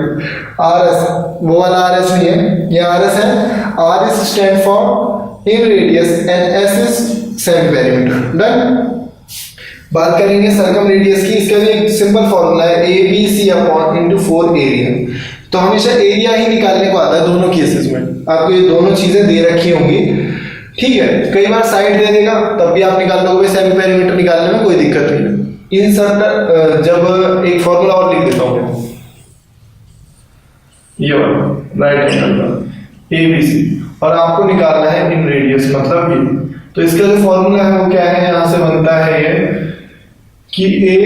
आर एस, वो वाला आर एस नहीं है, ये आर एस है। R S stand for in radius and S is semi perimeter. Done. बात करेंगे सर्कम रेडियस की, इसका भी एक सिंपल फॉर्मूला है, A B C upon into 4 area. तो हमेशा एरिया ही निकालने को आता है दोनों केसेस में, आपको ये दोनों चीजें दे रखी होंगी। ठीक है, कई बार साइड दे देगा तब भी आप निकाल लोगे, सेमी पेरीमीटर निकालने में कोई दिक्कत नहीं है। इंसर्ट जब एक फॉर्मूला और लिख देता हूं, ये वाला राइट एंगल का ए बी सी, और आपको निकालना है इन रेडियस मतलब ये। तो इसका जो फॉर्मूला है वो क्या है, यहां से बनता है ये कि a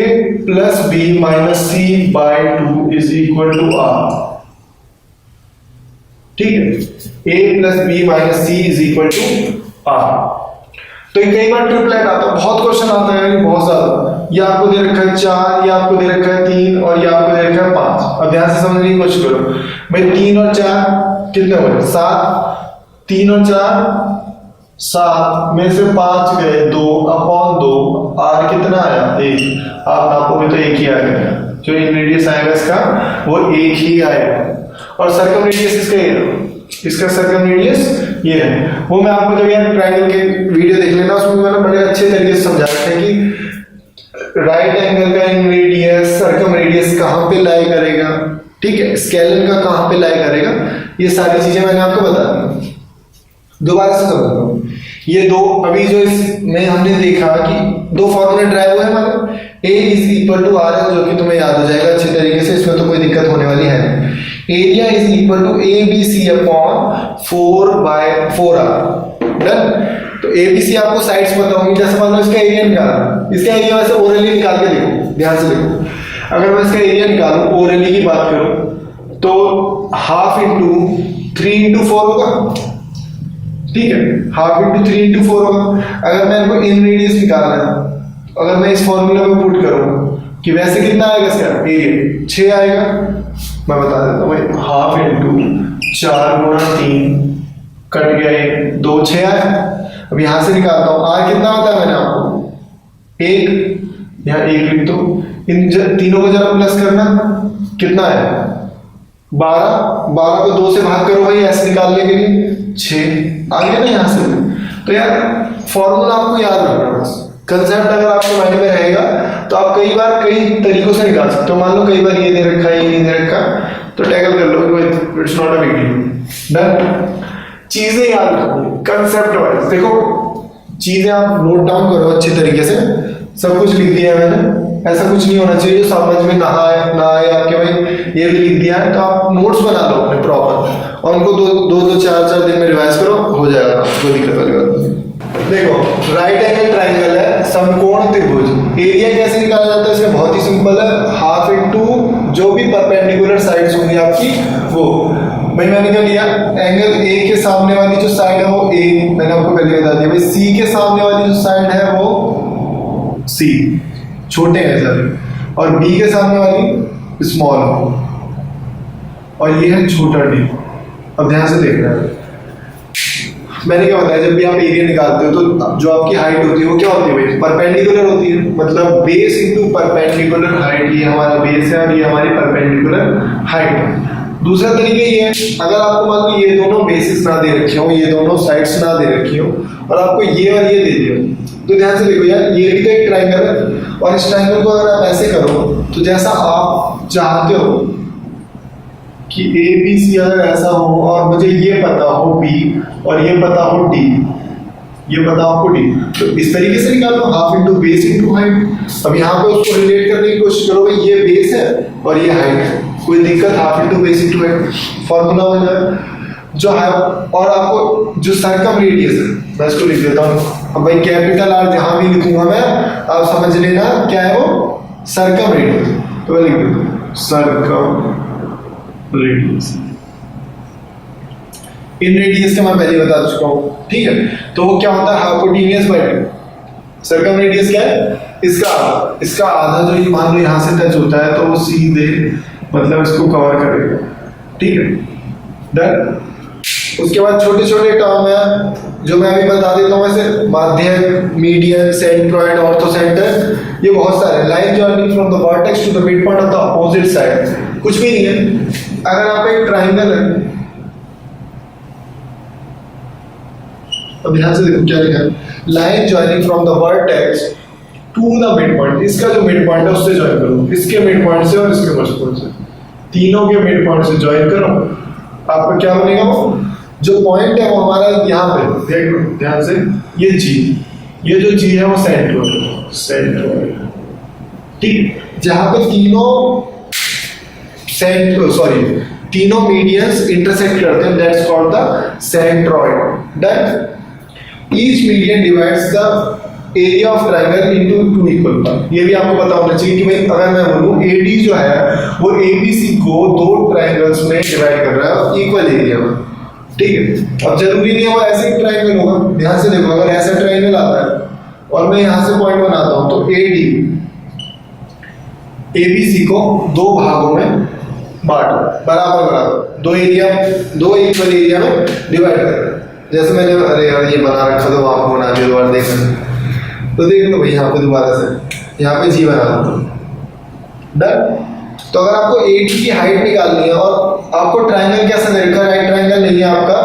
plus B minus C by 2 is equal to R. ठीक है, a plus B minus C is equal to R. तो कई बार ट्रिपलेट आता है, बहुत क्वेश्चन आता है, बहुत ज्यादा। ये आपको दे रखा है 4, ये आपको दे रखा है 3, और ये आपको दे रखा है 5। अब ध्यान से समझने की कोशिश करो भाई, 3 और 4 कितने हुए, 7। 3 और 4 7 में से 5 गए, 2 अपॉन 2, आर कितना आया 1। आप नापोगे तो 1 ही आएगा, जो इन रेडियस आएगा इसका वो 1 ही आएगा। और सर्कम रेडियस इसका ये, इसका सर्कम रेडियस ये है। वो मैं आपको जब यार ट्रायंगल के वीडियो देख लेना, उसमें मैंने बड़े अच्छे तरीके से समझा रखा है कि राइट एंगल का इन रेडियस, सर्कम रेडियस कहाँ पे लाई करेगा, ठीक है, स्केलन का कहाँ पे लाई करेगा, ये सारी चीजें मैंने आपको बता दी। दोबारा से समझ लो, ये दो अभी जो इसमें हमने देखा कि दो फॉर्मूले ड्राइव हुए हमारे, A is equal to R S, जो कि तुम्हें याद हो जाएगा अच्छे तरीके से, इसमें तो कोई दिक्कत होने वाली है नहीं। Area is equal to A B C upon 4/4r। Done. तो ए बी सी आपको साइड्स पता होंगी, जैसे मान लो इसका एरिया निकालना, इसका एरिया वैसे ओरली निकाल के देखो, ध्यान से देखो। अगर मैं इसका एरिया निकालूं, ओरली की बात करूं तो हाफ इंटू 3 इंटू 4 होगा। ठीक है, हाफ इंटू 3 इंटू 4 होगा। अगर मैं इनको इन रेडियस निकालना है, अगर मैं इस फॉर्मूला में पुट करूं कि वैसे कितना आएगा इसका एरिया, 6 आएगा। मैं बता देता हूं भाई, हाफ इंटू 4 गुणा 3 कट गया 1, 2 6 आया। अब यहां से निकालता हूं, आर कितना होता है, मैंने आपको 1 यहाँ 1 लिख दो, इन तीनों को जरा प्लस करना, कितना है 12 को 2 से भाग करो भाई ऐसे निकालने के लिए, 6 आ गया ना यहाँ से। तो यार फॉर्मूला आपको याद रखना, बस कंसेप्ट अगर आपके माइंड में रहेगा तो आप कई बार कई तरीकों से निकाल सकते हो। मान लो कई बार ये दे रखा है, ये नहीं दे रखा, तो टैकल कर लो, it's not a big deal. Done. चीजें याद रखो कंसेप्ट वाइज, देखो चीजें आप नोट डाउन करो अच्छे तरीके से, सब कुछ लिख दिया है मैंने, ऐसा कुछ नहीं होना चाहिए जो समझ में ना आए आपके, भाई ये भी लिख दिया है तो आप नोट्स बना लो अपने प्रॉपर, और उनको दो 4 दिन में रिवाइज करो, हो जाएगा, कोई दिक्कत वाली बात नहीं। देखो राइट एंगल ट्राइंगल है, समकोण त्रिभुज। एरिया कैसे निकाला जाता है इसमें, बहुत ही सिंपल है, हाफ इंटू जो भी परपेंडिकुलर साइड्स होंगी आपकी वो। भाई मैंने क्या लिया, एंगल ए के सामने वाली जो साइड है वो ए, मैंने आपको पहले बता दिया। भाई सी के सामने वाली जो साइड है वो सी, छोटे हैं सर, और बी के सामने वाली स्मॉल, और ये है छोटा डी। अब ध्यान से देखना है, मैंने क्या बताया, जब भी आप एरिया निकालते हो तो जो आपकी हाइट होती है वो क्या होती है भाई, परपेंडिकुलर होती है। मतलब बेस इंटू परपेंडिकुलर हाइट, ये हमारा बेस है और ये हमारी परपेंडिकुलर हाइट है। दूसरा तरीका ये है, अगर आपको मान लो ये दोनों बेसिस ना दे रखे हो, ये दोनों साइड्स ना दे रखी हो और आपको ये और ये दे दिया, तो ध्यान से देखो यार, ये भी तो एक ट्राइंगल है और इस ट्राइंगल को अगर आप ऐसे करो तो जैसा आप चाहते हो कि ए बी सी अगर ऐसा हो और मुझे ये पता हो बी और ये पता हो डी, ये पता आपको डी, तो इस तरीके से निकालो, half into base into height. अब यहाँ पे उसको रिलेट करने की कोशिश करो, भाई ये बेस है और ये हाइट है, कोई दिक्कत, half into base into height formula हो जाए जो है। और आपको जो सर्कम रेडियस है, मैं इसको लिख देता हूँ। अब भाई कैपिटल आर जहां भी लिखूंगा मैं, आप समझ लेना क्या है वो, सर्कम रेडियस। तो मैं लिख देता हूँ सर्कम रेडियस। इन रेडियस का मैं पहले बता चुका हूँ, ठीक है। तो वो क्या होता है, hypotenuse by two. Circum radius क्या है, इसका आधा जो ये मान लो यहाँ से टच होता है तो वो सीधे मतलब इसको कवर करेगा, ठीक है, डन। उसके बाद छोटे छोटे टर्म है जो मैं अभी बता देता हूँ, वैसे माध्यक, मीडियन, सेंट्रोइड, ऑर्थोसेंटर, ये बहुत सारे। Line joining from the vertex to the mid point of the opposite side, कुछ भी नहीं है। अगर आप एक ट्राइंगल है, अब ध्यान से देखो क्या लिखा है, line joining from the vertex to the mid point, इसका जो मिड पॉइंट है उससे ज्वाइन करो, इसके मिड पॉइंट से और इसके मिड पॉइंट से, तीनों के मिड पॉइंट से ज्वाइन करो, आपका क्या बनेगा, वो जो पॉइंट है वो हमारा यहाँ पे देख लो ध्यान से, ये जी, ये जो जी है वो सेंट्रोइड, ठीक, जहां पे तीनों मीडियंस इंटरसेक्ट करते हैं, that's called the centroid. Done. Each median divides the area of triangle into two equal part. ये भी आपको पता होना चाहिए कि भाई अगर मैं बोलूं एडी जो है वो एबीसी को दो ट्रायंगल्स में डिवाइड कर रहा है इक्वल एरिया में, ठीक है। अब जरूरी नहीं है वो ऐसे ही ट्रायंगल होगा, ध्यान से देखो, अगर ऐसा ट्रायंगल आता है और मैं यहां से पॉइंट बनाता हूं तो एडी एबीसी को दो भागों में बांट बराबर दो इक्वल एरिया में डिवाइड कर रहा है। जैसे मैंने अरे यार ये बना रखा तो आपको बना दिया, दोबारा देखना तो देख लो भाई, यहाँ पे दोबारा से यहाँ पे जी बना दो, डन। तो अगर आपको एडी की हाइट निकालनी है और आपको ट्रायंगल कैसा दे रखा है, राइट ट्रायंगल नहीं है आपका,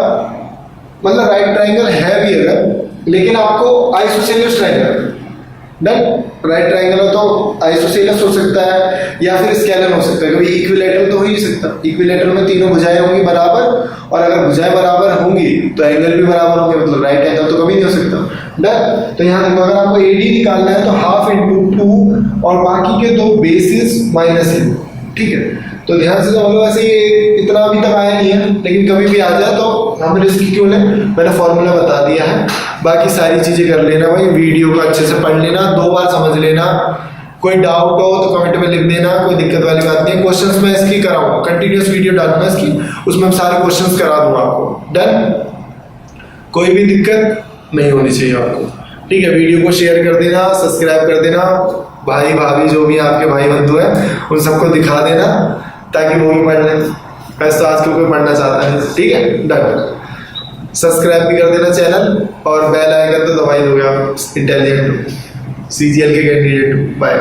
मतलब राइट ट्रायंगल है भी अगर, लेकिन आपको isosceles triangle, done. Right triangle हो तो आइसोसेलेस हो सकता है या फिर स्केलर हो सकता है, कभी इक्विलैटरल तो हो ही सकता है। इक्विलैटरल में तीनों भुजाएं होंगी बराबर, और अगर भुजाएं बराबर होंगी तो एंगल भी बराबर होंगे, मतलब राइट एंगल तो कभी नहीं हो सकता, डन। तो यहाँ देखो, अगर आपको एडी निकालना है तो हाफ इंटू टू और बाकी के दो बेसिस माइनस है, ठीक है। तो ध्यान से समझ लो, वैसे ये इतना अभी तक आया नहीं है, लेकिन कभी भी आ जाए तो हम रिस्क क्यों लें, मैंने फॉर्मूला बता दिया है। बाकी सारी चीजें कर लेना भाई, वीडियो को अच्छे से पढ़ लेना, 2 बार समझ लेना। कोई डाउट हो तो कमेंट में लिख देना, कोई दिक्कत वाली बात नहीं। क्वेश्चंस मैं इसकी कराऊंगा, कंटिन्यूअस वीडियो डालूंगा इसकी, उसमें सारे क्वेश्चंस करा दूंगा आपको, डन। कोई भी दिक्कत नहीं होनी चाहिए आपको, ठीक है। वीडियो को शेयर कर देना, सब्सक्राइब कर देना, भाई भाभी जो भी आपके भाई बंधु हैं उन सबको दिखा देना ताकि वो भी पढ़ लें। वैसे तो आजकल कोई पढ़ना चाहता है, ठीक है, डन। सब्सक्राइब भी कर देना चैनल और बेल आइकन तो दबा ही दोगे आप, इंटेलिजेंट CGL के कैंडिडेट। बाय।